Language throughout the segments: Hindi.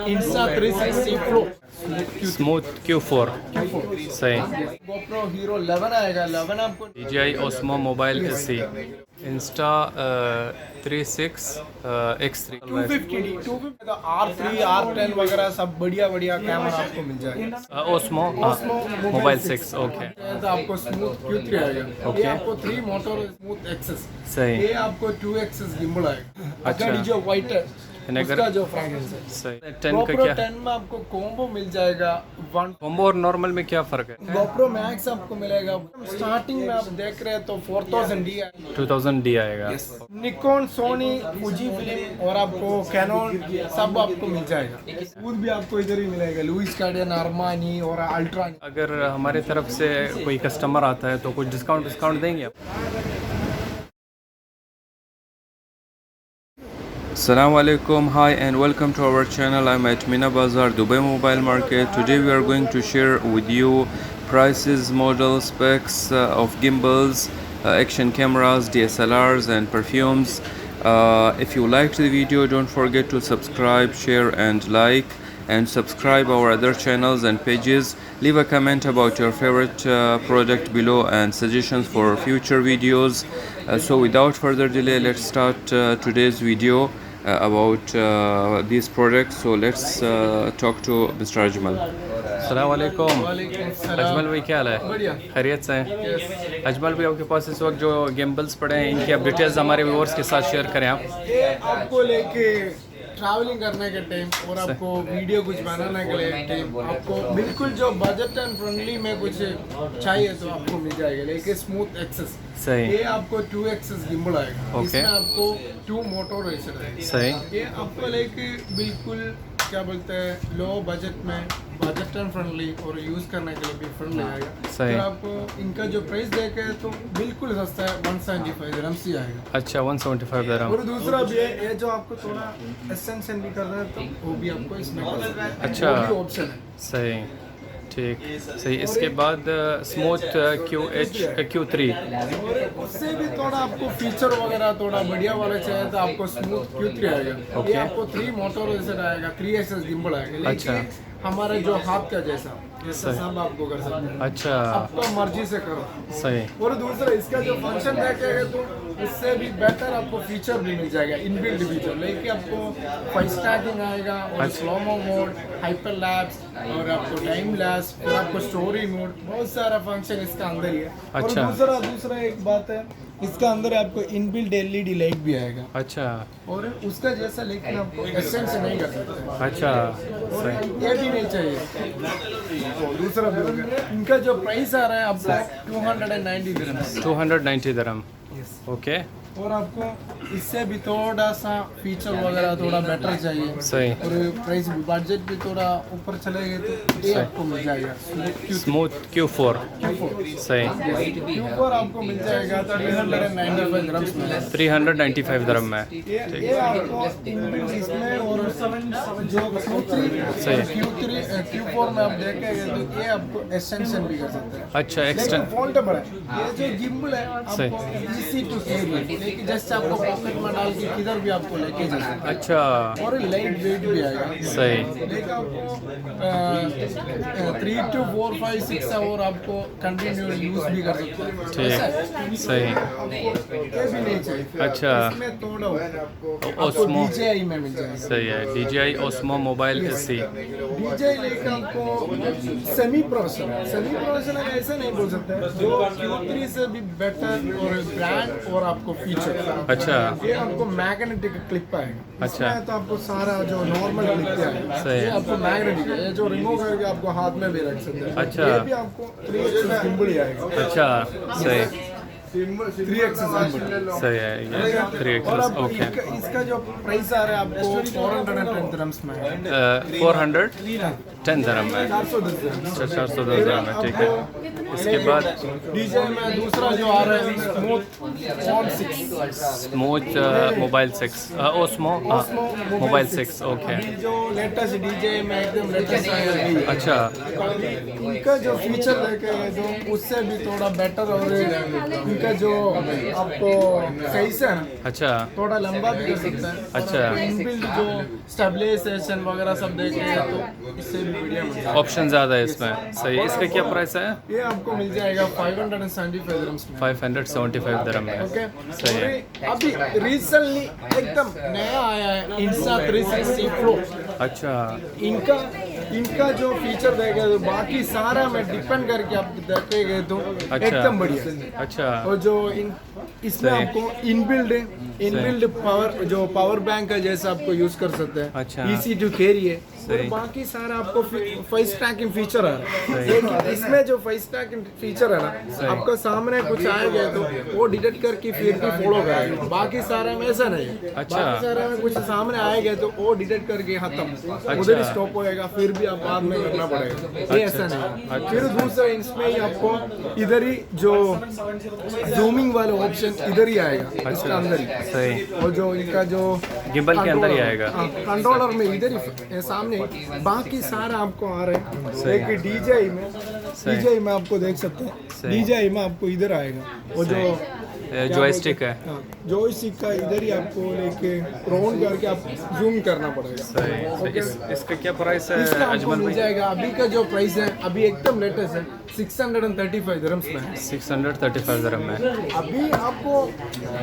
Insta360 Pro स्मूथ Q4 सही। GoPro Hero 11 आएगा। 11 आपको DJI Osmo mobile SE Insta360 X3 250D 250 R3 R10 वगैरह सब बढ़िया बढ़िया कैमरा आपको मिल जाएगा। Osmo mobile 6 okay. तो आपको स्मूथ Q3 आएगा। ये आपको 3 मोटर स्मूथ एक्सेस सही। ये आपको 2 एक्सेस गिम्बल आएगा। अच्छा। जो वाइट है अगर उसका जो फ्रेगरेंस है सही। 10 का GoPro क्या 10 में आपको कॉम्बो मिल जाएगा। कॉम्बो और नॉर्मल में क्या फ़र्क है? GoPro Max आपको मिलेगा। स्टार्टिंग में आप देख रहे हैं तो 4000D है। 2000D आएगा। निकॉन सोनी फुजी फिल्म और आपको कैनन सब आपको मिल जाएगा। फूड भी आपको इधर ही मिलेगा। लुइस कार्डियन अरमानी और अल्ट्रा। अगर हमारे तरफ से कोई कस्टमर आता है तो कुछ डिस्काउंट देंगे आप? Assalamu alaikum, hi and welcome to our channel. I'm at MEENA BAZAAR, Dubai Mobile Market. Today we are going to share with you prices, models, specs of gimbals, action cameras, DSLRs and perfumes. If you liked the video, don't forget to subscribe, share and like, and subscribe our other channels and pages. Leave a comment about your favorite product below and suggestions for future videos. So without further delay, let's start today's video about these products. So let's talk to Mr. Ajmal. अस्सलाम वालेकुम। अजमल भाई क्या हाल है? बढ़िया। खैरियत से हैं? अजमल भाई आपके पास इस वक्त जो गिम्बल्स पड़े हैं इनकी आप डिटेल्स हमारे व्यूअर्स के साथ शेयर करें आप। ये आपको लेके ट्रैवलिंग करने के टाइम और आपको वीडियो कुछ बनाने के लिए टाइम आपको बिल्कुल जो बजट एंड फ्रेंडली में कुछ चाहिए तो आपको मिल जाएगा। लेके स्मूथ एक्सेस सही। ये आपको 2 एक्सेस गिम्बल आएगा। इसमें आपको 2 मोटर रेसर है। सही। ये आपको लेके बिल्कुल क्या बोलते हैं लो बजट में बजट एंड फ्रेंडली और यूज़ करने के लिए भी फ्रेंडली आएगा। सही। तो आपको इनका जो प्राइस देखे तो बिल्कुल सस्ता है। 175 दिरहम्स ही आएगा। अच्छा 175 दिरहम। और दूसरा भी है ये जो आपको थोड़ा एसेंशियल भी करना है तो वो भी आपको इसमें कर सकते हैं। अच्छा। वो भी ऑप्शन है। सही ठीक सही। इसके बाद स्मूथ Q3 और उससे भी थोड़ा आपको फीचर वगैरह थोड़ा बढ़िया वाला चाहिए तो आपको स्मूथ Q3 आएगा। ये आपको 3 मोटर रेसर आएगा। 3 एक्सेस गिम्बल आएगा। अच्छा। हमारे जो हाथ का जैसा सब आपको कर सकते हैं। अच्छा आपका मर्जी से करो। सही। और दूसरा इसका जो फंक्शन देखेगा तो इससे भी बेटर आपको फीचर भी मिल जाएगा। इनबिल्ट फीचर लेके आपको वॉइस ट्रैकिंग आएगा और स्लोमो मोड, हाइपर लैप्स और आपको टाइम लैप्स और आपको स्टोरी मोड बहुत सारा फंक्शन इसका अंदर ही है। अच्छा। और दूसरा एक बात है इसका अंदर आपको इनबिल्ट LED लाइट भी आएगा। अच्छा। और उसका जैसा लेकिन आपको एसेंस नहीं कर सकते। अच्छा और सही। ये भी नहीं चाहिए। दूसरा भी हो गया। इनका जो प्राइस आ रहा है आपको 290 दिरहम्स। 290 दिरहम ओके। और आपको इससे भी थोड़ा सा फीचर वगैरह थोड़ा बेटर चाहिए। सही। और प्राइस बजट भी थोड़ा ऊपर चले गए तो ये आपको मिल जाएगा स्मूथ Q4 सही। Q4 आपको मिल जाएगा 395 दिरहम्स में। 395 दिरहम में। ये आपको इनबिल्ट इसमें और जो Q4 में आप देखेंगे तो ये आपको एक्सटेंशन भी कर सकते हैं। अच्छा एक्सटेंड फोल्डेबल है। ये जो गिम्बल है आपको इजी टू कैरी लेकिन जैसे आपको पॉकेट में डाल के किधर भी आपको लेके जा सकते हैं। अच्छा। और लाइट वेट भी आएगा। सही। लेकिन आपको 3 to 4 5 6 आवर आपको कंटिन्यू यूज भी कर सकते हैं। ठीक सही। ये भी नहीं चाहिए। अच्छा। इसमें थोड़ा आपको Osmo DJI में मिल जाएगा। सही है। DJI Osmo mobile SE DJI लेकर आपको सेमी प्रोफेशनल ऐसे नहीं बोल सकते जो Q3 से भी बेटर और ब्रांड और आपको फीचर। अच्छा। ये आपको मैग्नेटिक क्लिप आएगा। अच्छा। इसमें तो आपको सारा जो नॉर्मल क्लिप आएगा सही है। ये आपको मैग्नेटिक है। ये जो रिमूव करके आपको हाथ में भी रख सकते हैं। अच्छा। ये भी आपको 3 एक्सेस गिम्बल ही आएगा। अच्छा सही। 3 एक्सेस गिम्बल सही है ये 3 और एक्सेस आपको ओके। इसका जो प्राइस आ रहा है आपको 410 दिरहम्स में 410 दिरहम में। 410 दिरहम्स। 410 दिरहम में ठीक है। इसके बाद DJI में दूसरा जो आ रहा है smooth mobile 6 Osmo mobile 6 okay. जो लेटेस्ट DJI में एकदम लेटेस्ट आया है। अच्छा। इनका जो फीचर देखे तो उससे भी थोड़ा बेटर और इनका जो आपको साइज है ना, अच्छा थोड़ा लंबा भी कर सकता है। अच्छा। इनबिल्ट जो स्टेबलाइजेशन वगैरह सब देखेंगे तो इससे भी बढ़िया मिल जाएगा। ऑप्शन ज़्यादा है इसमें, सही। इसका क्या प्राइस है? ये आपको मिल जाएगा 575 दिरहम्स में। 575 दिरहम में। ओके, सही है। अभी रिसेंटली एकदम नया आया है Insta360 Pro। अच्छा इनका जो फीचर देगा तो बाकी सारा में डिपेंड करके आप देखेंगे तो एकदम बढ़िया। अच्छा। और जो इसमें आपको इनबिल्ड है, इनबिल्ड पावर बैंक का जैसा आपको यूज कर सकते हैं। अच्छा। इजी टू कैरी है। और सही। बाकी सारा आपको फेस ट्रैकिंग फीचर है। लेकिन इसमें जो फेस ट्रैकिंग फीचर है ना, आपको सामने कुछ आएगा तो वो डिटेक्ट करके फिर भी फॉलो करेगा। बाकी सारे में ऐसा नहीं है। अच्छा। बाकी सारे में कुछ सामने आएगा तो वो डिटेक्ट करके खत्म, उधर ही स्टॉप होएगा, फिर भी आप बाद में करना पड़ेगा। ये ऐसा नहीं। फिर दूसरा इसमें ही आपको इधर ही जो जूमिंग वाला ऑप्शन इधर ही आएगा, इसके अंदर ही। सही। और जो इनका जो गिम्बल के अंदर ही आएगा। कंट्रोलर में इधर ही सामने, बाकी सारा आपको आ रहा है। एक डीजे में आपको देख सकते हैं, डीजे में आपको इधर आएगा। और जो जॉयस्टिक है, जॉयस्टिक का इधर ही आपको लेके राउंड करके आप जूम करना पड़ेगा। सही। इसका क्या प्राइस है इसका आपको अजमल मिल भाई? जाएगा, अभी का जो प्राइस है अभी एकदम लेटेस्ट है, 635 दिरहम्स में है। 635 दिरहम में। अभी आपको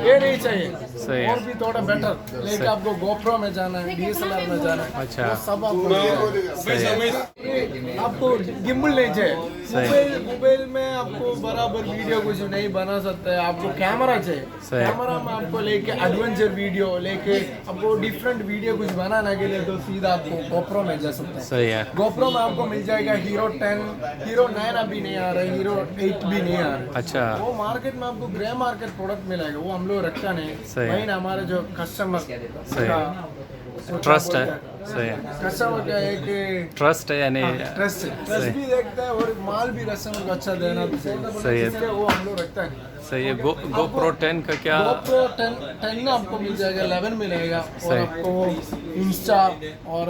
ये नहीं चाहिए, सही है। और भी थोड़ा बेटर लेके आपको गोप्रो में जाना है, DSLR में जाना है, अच्छा। वो सब आपको आपको गिम्बल नहीं चाहिए। मोबाइल में आपको बराबर वीडियो कुछ नहीं बना सकते हैं, आपको कैमरा चाहिए। कैमरा में आपको लेके एडवेंचर वीडियो लेके आपको डिफरेंट वीडियो कुछ बनाने के लिए तो सीधा आपको गोप्रो में जा सकते हैं। सही है। गोप्रो में आपको मिल जाएगा हीरो 10, हीरो 9 अभी नहीं आ रहा है, हीरो 8 भी नहीं आ रहा है। अच्छा। वो मार्केट में आपको ग्रे मार्केट प्रोडक्ट मिलेगा, वो हम लोग रखा नहीं। सही है। वही ना हमारे जो कस्टमर ट्रस्ट है। सही है। कस्टमर का एक ट्रस्ट है यानी ट्रस्ट भी देखता है और माल भी कस्टमर को अच्छा देना भी सही है। इसलिए वो हम लोग रखता है। सही है। गोप्रो 10 का क्या? GoPro 10 ना आपको मिल जाएगा, 11 मिलेगा। और आपको इंस्टा और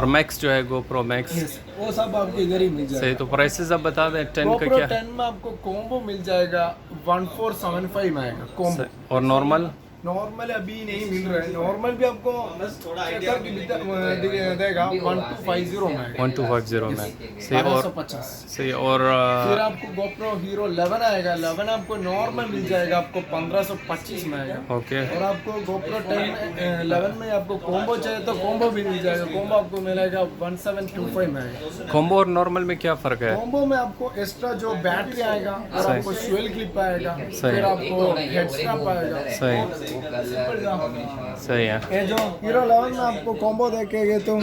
मैक्स जो है गोप्रो मैक्स, वो सब आपको इधर ही मिल जाएगा। सही। तो प्राइसेस आप बता दें 10 का GoPro क्या? 10 में आपको कॉम्बो मिल जाएगा 1475 में आएगा कॉम्बो। और नॉर्मल? नॉर्मल अभी नहीं मिल रहा है, नॉर्मल भी आपको देगा 1250 में आएगा। 1250 में। सही। और 1250। सही। और फिर आपको GoPro हीरो 11 आएगा, 11 आपको नॉर्मल मिल जाएगा, आपको 1525 में आएगा। ओके। और आपको GoPro 11 में आपको कॉम्बो चाहिए तो कॉम्बो भी मिल जाएगा, कॉम्बो आपको मिलेगा 1725 में आएगा। कॉम्बो और नॉर्मल में क्या फ़र्क है? कॉम्बो में आपको एक्स्ट्रा जो बैटरी आएगा और आपको फ्यूल क्लिप आएगा, सही। फिर आपको हेड स्ट्रैप आएगा। सही। सही है। ये जो हीरो 11 में आपको कॉम्बो देखेंगे तो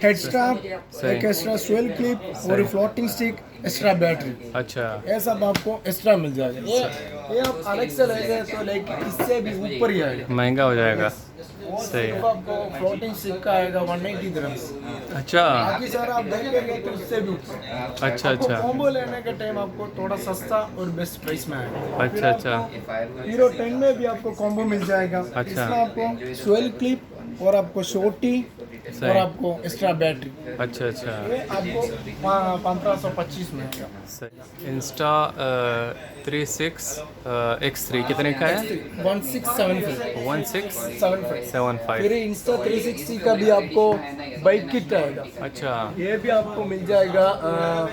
हेड स्ट्रैप, एक एक्स्ट्रा फ्यूल क्लिप और फ्लोटिंग स्टिक, एक्स्ट्रा बैटरी, अच्छा। ये सब आपको एक्स्ट्रा मिल जाएगा। ये आप अलग से लेंगे तो लेकिन इससे भी ऊपर ही आएगा, महंगा हो जाएगा। सही है। आपको फ्लोटिंग स्टिक का आएगा 190 दिरहम्स। अच्छा। बाकी सारा आप देखेंगे तो इससे भी ऊपर। अच्छा अच्छा। कॉम्बो लेने के टाइम आपको थोड़ा सस्ता और बेस्ट प्राइस में आएगा। अच्छा अच्छा। हीरो 10 में भी आपको कॉम्बो मिल जाएगा। अच्छा। इसमें आपको फ्यूल क्लिप और आपको शॉर्टी और आपको एक्स्ट्रा बैटरी, अच्छा अच्छा। ये आपको 1525 में आएगा। सही। इंस्टा 36 X3 कितने का है? 1675। 1675। फिर Insta360 का भी आपको बाइक किट आएगा। अच्छा। ये भी आपको मिल जाएगा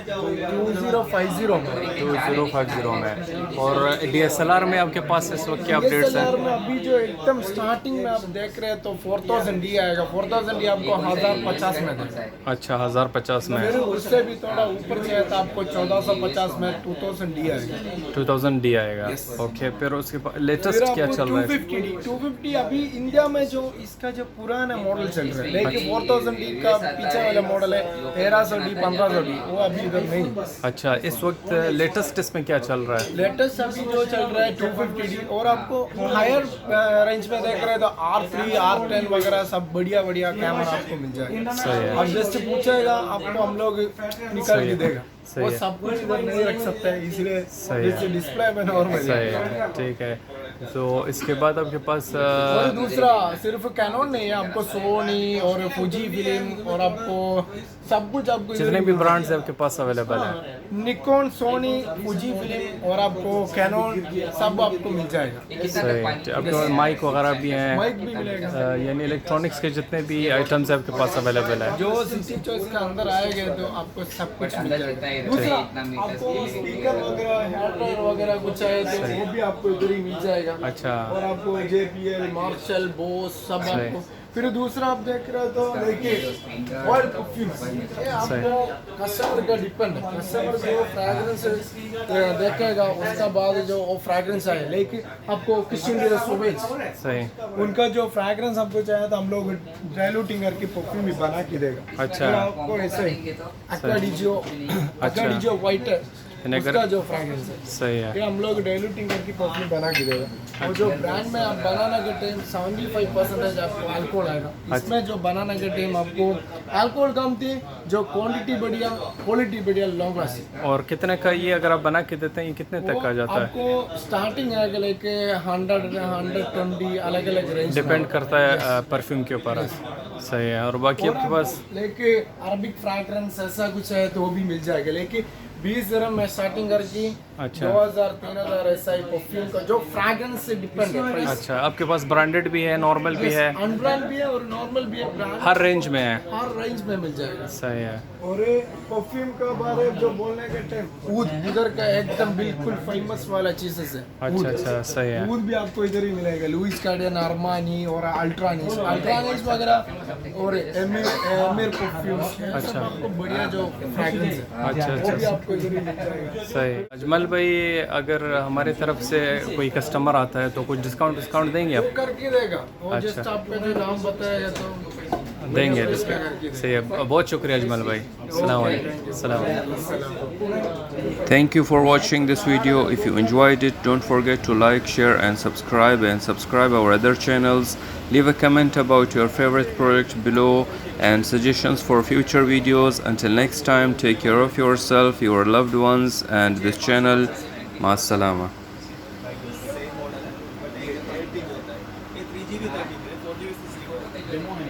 2050 में। 2050 में। और DSLR में आपके पास इस वक्त क्या अपडेट्स हैं? DSLR में अभी जो एकदम स्टार्टिंग में आप देख रहे हैं तो 4000D आएगा। 4000D आपको 1050 में देगा। अच्छा 1050 में। फिर उससे भी थोड़ा ऊपर चाहिए तो आपको 1450 में 2000D आएगा। 2000D आएगा। ओके। फिर उसके बाद लेटेस्ट क्या चल रहा है? 250 अभी इंडिया में जो इसका जो पुराना मॉडल चल रहा है, लेकिन 4000D का पीछे वाला मॉडल है 1300D 1500D, वो अभी इधर नहीं। अच्छा। इस वक्त लेटेस्ट इसमें क्या चल रहा है? लेटेस्ट अभी जो चल रहा है 250D। और आपको हायर रेंज में देख रहे हैं तो R3 R10 वगैरह सब बढ़िया बढ़िया कैमरा आपको मिल जाएगा। सही है। अब जैसे पूछेगा आपको हम लोग निकाल के देगा, वो सब कुछ इधर नहीं रख सकते हैं, इसलिए जैसे डिस्प्ले में नॉर्मल। सही है। ठीक है। तो इसके बाद आपके पास और दूसरा सिर्फ कैनन नहीं है, आपको सोनी और फुजी फिल्म और आपको सब कुछ आपको जितने भी ब्रांड्स हैं आपके पास अवेलेबल है। निकॉन, सोनी, फुजी फिल्म और आपको कैनन सब आपको मिल जाएगा। सही, आपके पास माइक वगैरह भी हैं, माइक भी मिलेगा, यानी इलेक्ट्रॉनिक्स के जितने भी आइटम्स हैं आपके पास अवेलेबल है। जो सिटी चॉइस के अंदर आएंगे तो आपको सब कुछ मिल जाएगा। दूसरा आपको स्पीकर वगैरह, हेयर ड्रायर वगैरह कुछ है तो वो भी आपको इधर ही मिल जाएगा। अच्छा, और आपको JBL, मार्शल, बोस सब आपको। फिर दूसरा आप देख रहे हो तो देखिए ऑयल परफ्यूम, ये आपको कस्टमर का डिपेंड है। कस्टमर जो फ्रैग्रेंस देखेगा उसका बाद जो वो फ्रैग्रेंस आए, लेकिन आपको किशन सही, उनका जो फ्रैग्रेंस आपको चाहिए तो हम लोग डाइल्यूटिंग करके परफ्यूम भी बना के देगा। अच्छा, तो आपको ऐसे ही अक्वाडिजियो वाइट है उसका जो फ्रैग्रेंस है, सही है, ये हम लोग डाइल्यूटिंग करके परफ्यूम बना के देगा। और जो ब्रांड में आप बनाना के टाइम 75% आपको अल्कोहल आएगा। इसमें जो बनाना के टाइम आपको अल्कोहल कम थी, जो क्वांटिटी बढ़िया, क्वालिटी बढ़िया, लॉन्ग लास्टिंग। और कितने का ये अगर आप बना के देते हैं ये कितने तक आ जाता है? आपको स्टार्टिंग है लेके 100, 120 अलग अलग रेंज डिपेंड करता है परफ्यूम के ऊपर। सही है, और बाकी आपके पास लेके अरबिक फ्रैग्रेंस ऐसा कुछ है तो वो भी मिल जाएगा, लेकिन 20 दिरहम में स्टार्टिंग करके अच्छा 2000, 3000 ऐसा ही परफ्यूम का जो फ्रैग्रेंस से डिपेंड है प्राइस। अच्छा, आपके पास ब्रांडेड भी है, नॉर्मल भी है, अनब्रांड भी है और नॉर्मल भी है, ब्रांड हर रेंज में है। हर रेंज में मिल जाएगा। सही है, और ये परफ्यूम का बारे में जो बोलने के टाइम ऊद इधर का एकदम बिल्कुल फेमस वाला चीजेस है। अच्छा अच्छा, सही है, ऊद भी आपको इधर ही मिलेगा, लुइस कार्डियन, अरमानी और अल्ट्रानीस वगैरह और एमिर परफ्यूम। अच्छा, आपको बढ़िया जो फ्रैग्रेंस है अच्छा वो भी अच्छा, आपको इधर ही मिल जाएगा। सही। अजमल भाई, अगर हमारी तरफ से कोई कस्टमर आता है तो कुछ डिस्काउंट देंगे आप? करके देगा और अच्छा। जस्ट आपका जो नाम बताएगा तो देंगे डिस्काउंट। सही है, बहुत शुक्रिया अजमल भाई। अस्सलाम वालेकुम। Thank you for watching this video. If you enjoyed it, don't forget to like, share and subscribe our other channels. Leave a comment about your favorite product below and suggestions for future videos. Until next time, take care of yourself, your loved ones and this channel. Ma salama. Demo है।